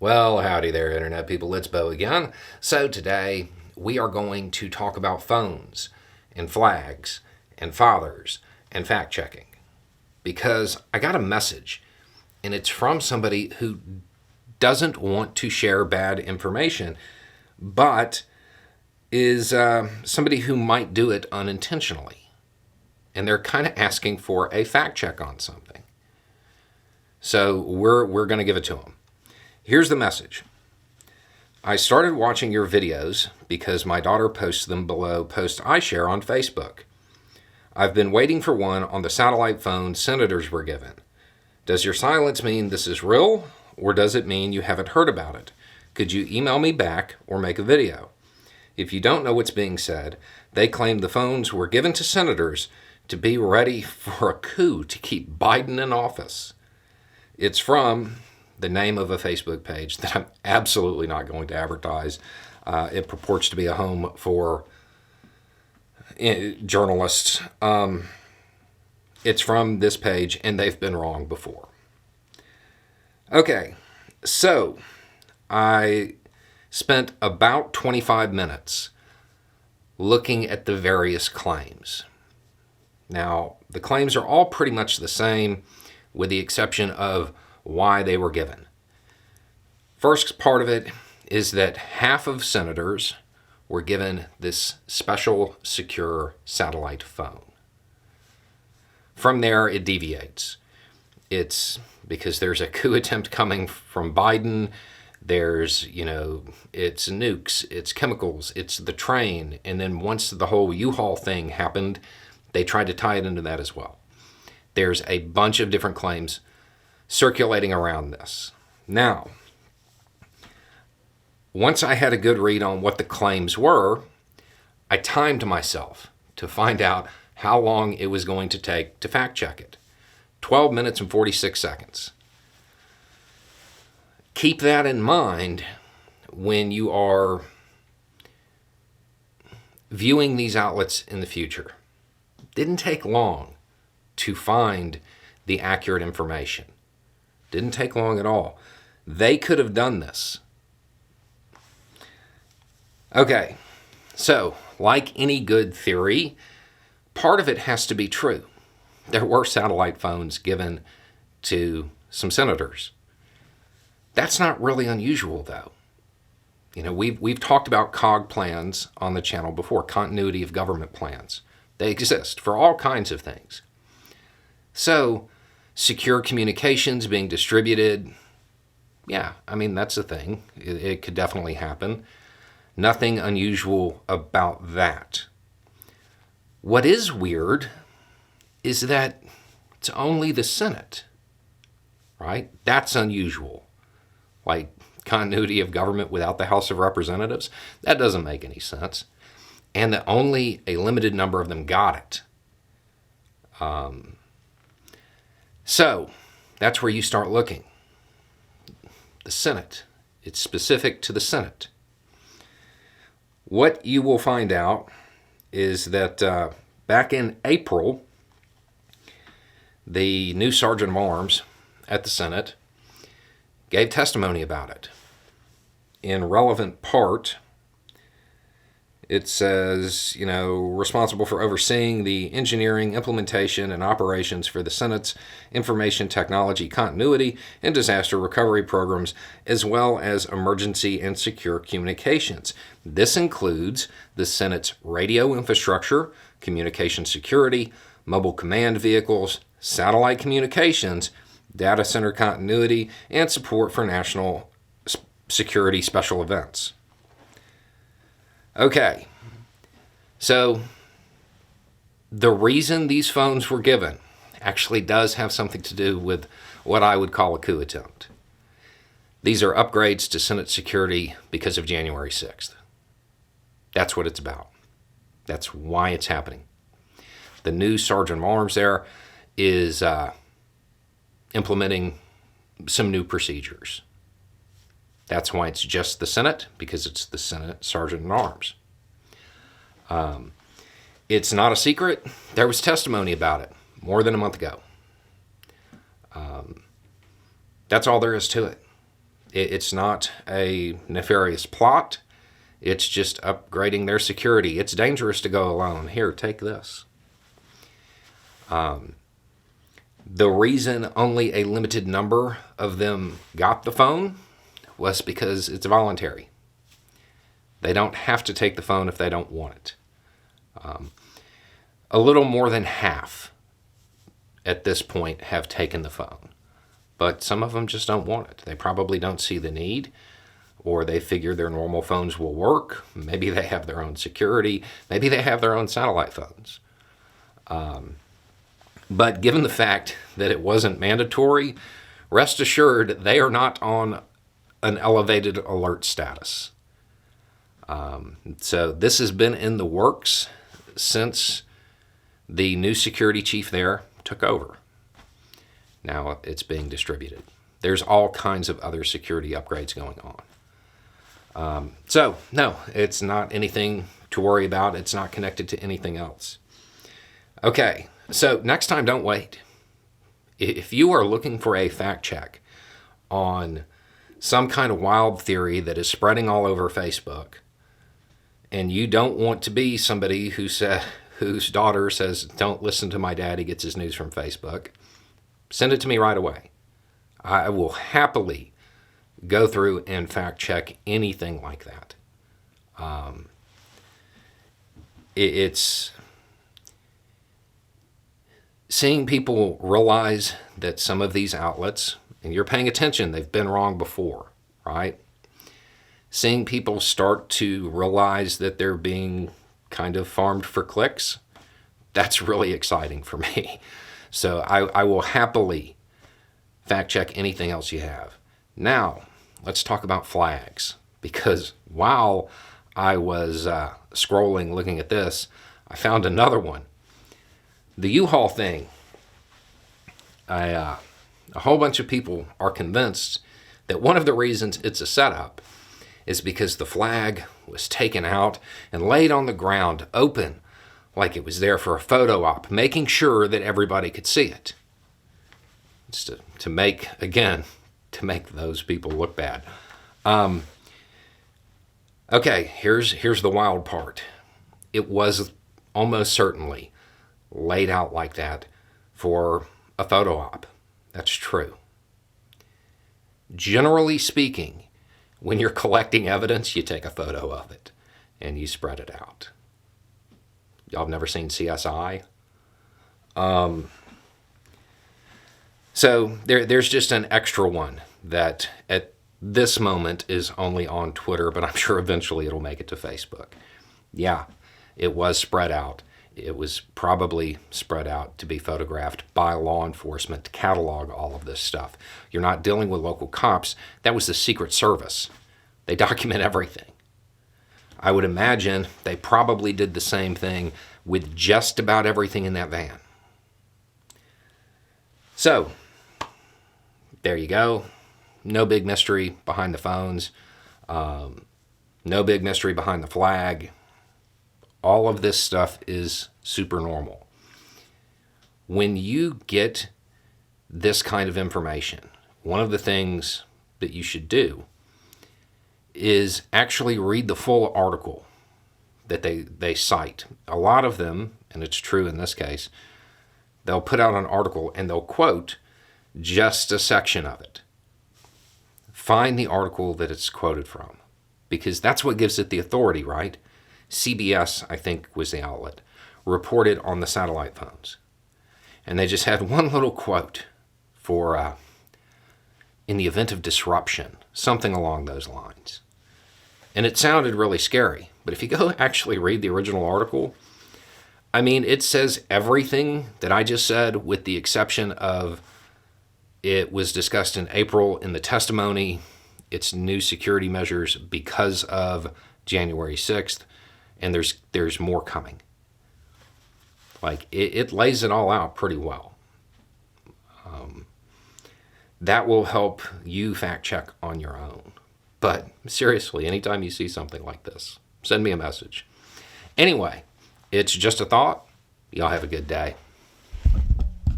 Well, howdy there, Internet people. It's Bo again. So, today we are going to talk about phones and flags and fathers and fact checking. Because I got a message, and it's from somebody who doesn't want to share bad information, but is somebody who might do it unintentionally. And they're kind of asking for a fact check on something. So, we're going to give it to them. Here's the message. I started watching your videos because my daughter posts them below posts I share on Facebook. I've been waiting for one on the satellite phone senators were given. Does your silence mean this is real, or does it mean you haven't heard about it? Could you email me back or make a video? If you don't know what's being said, they claim the phones were given to senators to be ready for a coup to keep Biden in office. It's from the name of a Facebook page that I'm absolutely not going to advertise. It purports to be a home for journalists. It's from this page, and they've been wrong before. Okay, so I spent about 25 minutes looking at the various claims. Now, the claims are all pretty much the same, with the exception of why they were given. First part of it is that half of senators were given this special secure satellite phone. From there, it deviates. It's because there's a coup attempt coming from Biden. There's, it's nukes, it's chemicals, it's the train. And then once the whole U-Haul thing happened, they tried to tie it into that as well. There's a bunch of different claims circulating around this. Now, once I had a good read on what the claims were, I timed myself to find out how long it was going to take to fact check it. 12 minutes and 46 seconds. Keep that in mind when you are viewing these outlets in the future. It didn't take long to find the accurate information. Didn't take long at all. They could have done this. Okay, so like any good theory, part of it has to be true. There were satellite phones given to some senators. That's not really unusual, though. We've talked about COG plans on the channel before, continuity of government plans. They exist for all kinds of things. So, secure communications being distributed, that's a thing. It could definitely happen. Nothing unusual about that. What is weird is that it's only the Senate, right? That's unusual. Like continuity of government without the House of Representatives, that doesn't make any sense. And that only a limited number of them got it. So, that's where you start looking. The Senate. It's specific to the Senate. What you will find out is that back in April, the new Sergeant of Arms at the Senate gave testimony about it. In relevant part, it says, responsible for overseeing the engineering, implementation, and operations for the Senate's information technology continuity and disaster recovery programs, as well as emergency and secure communications. This includes the Senate's radio infrastructure, communication security, mobile command vehicles, satellite communications, data center continuity, and support for national security special events. Okay, so the reason these phones were given actually does have something to do with what I would call a coup attempt. These are upgrades to Senate security because of January 6th. That's what it's about. That's why it's happening. The new Sergeant of Arms there is implementing some new procedures. That's why it's just the Senate, because it's the Senate Sergeant at Arms. It's not a secret. There was testimony about it more than a month ago. That's all there is to it. It's not a nefarious plot. It's just upgrading their security. It's dangerous to go alone. Here, take this. The reason only a limited number of them got the phone was because it's voluntary. They don't have to take the phone if they don't want it. A little more than half at this point have taken the phone, but some of them just don't want it. They probably don't see the need, or they figure their normal phones will work. Maybe they have their own security. Maybe they have their own satellite phones. But given the fact that it wasn't mandatory, rest assured they are not on an elevated alert status. So this has been in the works since the new security chief there took over. Now it's being distributed. There's all kinds of other security upgrades going on. So no, it's not anything to worry about. It's not connected to anything else. Okay, so next time, don't wait. If you are looking for a fact check on some kind of wild theory that is spreading all over Facebook, and you don't want to be somebody whose daughter says, "Don't listen to my dad, he gets his news from Facebook," send it to me right away. I will happily go through and fact check anything like that. It's seeing people realize that some of these outlets, and you're paying attention, they've been wrong before, right? Seeing people start to realize that they're being kind of farmed for clicks, that's really exciting for me. So I will happily fact check anything else you have. Now, let's talk about flags, because while I was scrolling looking at this, I found another one. The U-Haul thing. A whole bunch of people are convinced that one of the reasons it's a setup is because the flag was taken out and laid on the ground open like it was there for a photo op, making sure that everybody could see it. It's to make those people look bad. Okay, here's the wild part. It was almost certainly laid out like that for a photo op. That's true. Generally speaking, when you're collecting evidence, you take a photo of it and you spread it out. Y'all have never seen CSI? So there's just an extra one that at this moment is only on Twitter, but I'm sure eventually it'll make it to Facebook. Yeah, it was spread out. It was probably spread out to be photographed by law enforcement to catalog all of this stuff. You're not dealing with local cops. That was the Secret Service. They document everything. I would imagine they probably did the same thing with just about everything in that van. So, there you go. No big mystery behind the phones. No big mystery behind the flag. All of this stuff is super normal. When you get this kind of information, one of the things that you should do is actually read the full article that they cite. A lot of them, and it's true in this case, they'll put out an article and they'll quote just a section of it. Find the article that it's quoted from, because that's what gives it the authority, right? CBS, I think, was the outlet, reported on the satellite phones. And they just had one little quote for, in the event of disruption, something along those lines. And it sounded really scary. But if you go actually read the original article, I mean, it says everything that I just said with the exception of it was discussed in April in the testimony, its new security measures because of January 6th, and there's more coming. Like, it lays it all out pretty well. That will help you fact check on your own. But seriously, anytime you see something like this, send me a message. Anyway, it's just a thought. Y'all have a good day.